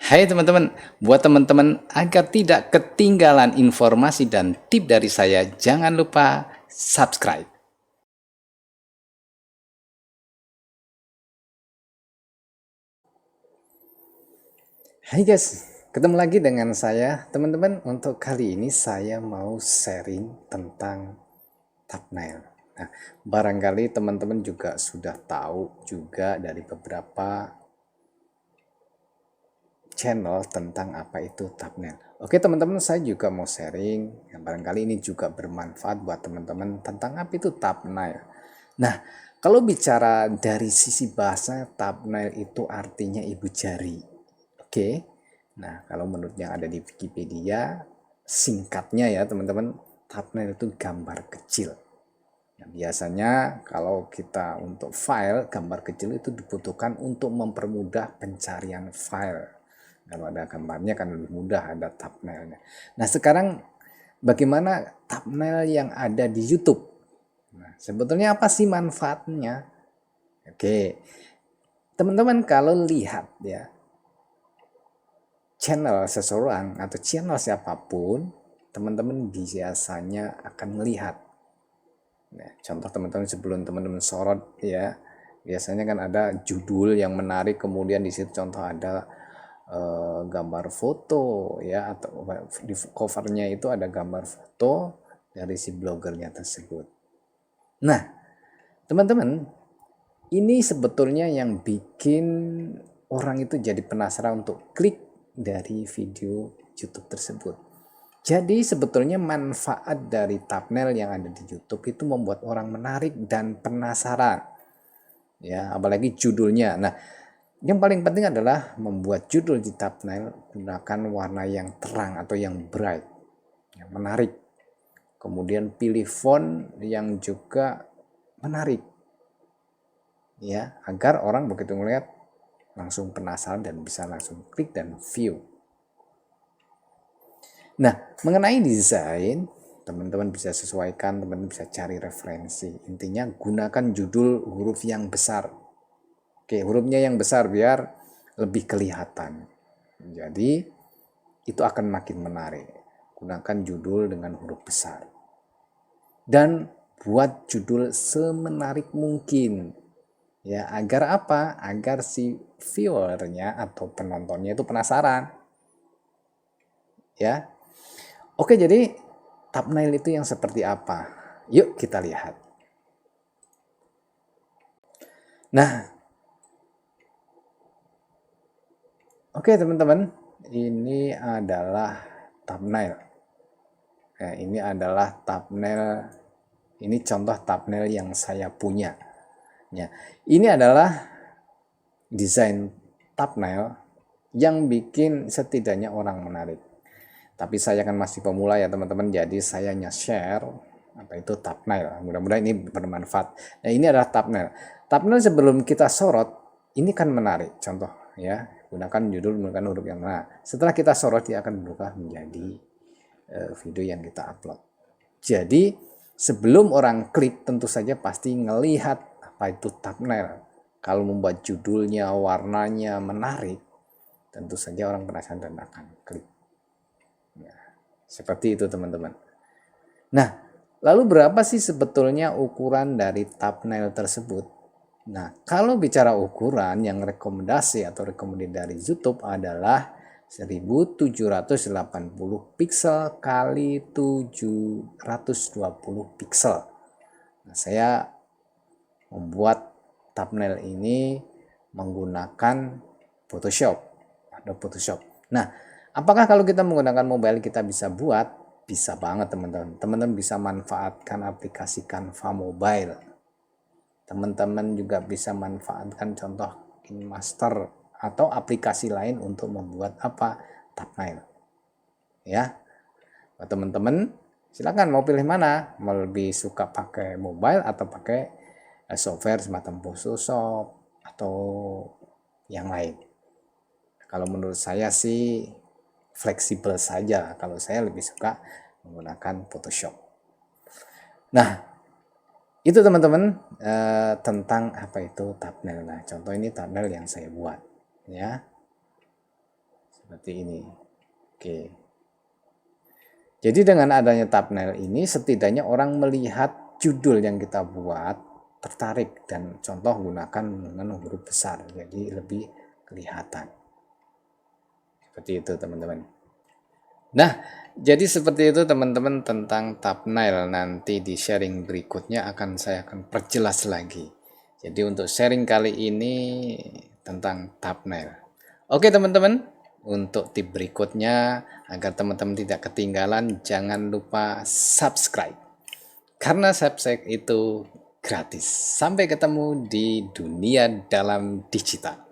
Hai teman-teman, buat teman-teman agar tidak ketinggalan informasi dan tip dari saya, jangan lupa subscribe. Hai guys, ketemu lagi dengan saya. Teman-teman, untuk kali ini saya mau sharing tentang thumbnail. Nah, barangkali teman-teman juga sudah tahu juga dari beberapa channel tentang apa itu thumbnail. Oke teman-teman, saya juga mau sharing yang barangkali ini juga bermanfaat buat teman-teman tentang apa itu thumbnail. Nah, kalau bicara dari sisi bahasa, thumbnail itu artinya ibu jari. Oke. Nah, kalau menurut yang ada di Wikipedia, singkatnya ya teman-teman, thumbnail itu gambar kecil. Nah, biasanya kalau kita untuk file, gambar kecil itu dibutuhkan untuk mempermudah pencarian file. Kalau ada gambarnya kan lebih mudah, ada thumbnailnya. Nah, sekarang bagaimana thumbnail yang ada di YouTube? Nah, sebetulnya apa sih manfaatnya? Oke, teman-teman kalau lihat ya, channel seseorang atau channel siapapun, teman-teman biasanya akan melihat. Nah, contoh teman-teman sebelum teman-teman sorot ya, biasanya kan ada judul yang menarik, kemudian di situ contoh ada gambar foto ya, atau di covernya itu ada gambar foto dari si blogernya tersebut. Nah, teman-teman, ini sebetulnya yang bikin orang itu jadi penasaran untuk klik dari video YouTube tersebut. Jadi sebetulnya manfaat dari thumbnail yang ada di YouTube itu membuat orang menarik dan penasaran. Ya, apalagi judulnya. Nah, yang paling penting adalah membuat judul di thumbnail gunakan warna yang terang atau yang bright, yang menarik. Kemudian pilih font yang juga menarik. Ya, agar orang begitu melihat langsung penasaran dan bisa langsung klik dan view. Nah, mengenai desain, teman-teman bisa sesuaikan, teman-teman bisa cari referensi. Intinya gunakan judul huruf yang besar. Oke, hurufnya yang besar biar lebih kelihatan. Jadi, itu akan makin menarik. Gunakan judul dengan huruf besar. Dan buat judul semenarik mungkin. Ya, agar apa? Agar si viewernya atau penontonnya itu penasaran. Ya, oke, jadi thumbnail itu yang seperti apa? Yuk kita lihat. Nah, oke teman-teman, ini adalah thumbnail. Nah, ini adalah thumbnail. Ini contoh thumbnail yang saya punya. Ya, ini adalah desain thumbnail yang bikin setidaknya orang menarik. Tapi saya kan masih pemula ya teman-teman, jadi saya hanya share apa itu thumbnail. Mudah-mudahan ini bermanfaat. Nah, ini adalah thumbnail. Thumbnail sebelum kita sorot, ini kan menarik. Contoh ya, gunakan judul, menggunakan huruf yang mana. Setelah kita sorot, dia akan berubah menjadi video yang kita upload. Jadi sebelum orang klik, tentu saja pasti ngelihat apa itu thumbnail. Kalau membuat judulnya, warnanya menarik, tentu saja orang penasaran dan akan klik. Seperti itu teman-teman. Nah, lalu berapa sih sebetulnya ukuran dari thumbnail tersebut? Nah, kalau bicara ukuran, yang rekomendasi atau rekomendasi dari YouTube adalah 1780 pixel kali 720 pixel. Nah, saya membuat thumbnail ini menggunakan Photoshop. Ada Photoshop. Nah, apakah kalau kita menggunakan mobile kita bisa buat? Bisa banget teman-teman. Teman-teman bisa manfaatkan aplikasi Canva Mobile. Teman-teman juga bisa manfaatkan contoh KineMaster atau aplikasi lain untuk membuat apa? Thumbnail. Ya. Buat teman-teman, silakan mau pilih mana? Mau lebih suka pakai mobile atau pakai software semacam Photoshop atau yang lain. Kalau menurut saya sih fleksibel saja. Kalau saya lebih suka menggunakan Photoshop. Nah, itu teman-teman tentang apa itu thumbnail. Nah, contoh ini thumbnail yang saya buat, ya. seperti ini. Oke. Jadi dengan adanya thumbnail ini setidaknya orang melihat judul yang kita buat tertarik, dan contoh gunakan dengan huruf besar jadi lebih kelihatan. Seperti itu teman-teman. Nah, jadi seperti itu teman-teman tentang thumbnail. Nanti di sharing berikutnya saya akan perjelas lagi. Jadi untuk sharing kali ini tentang thumbnail. Oke teman-teman, untuk tip berikutnya agar teman-teman tidak ketinggalan, jangan lupa subscribe. Karena subscribe itu gratis. Sampai ketemu di dunia dalam digital.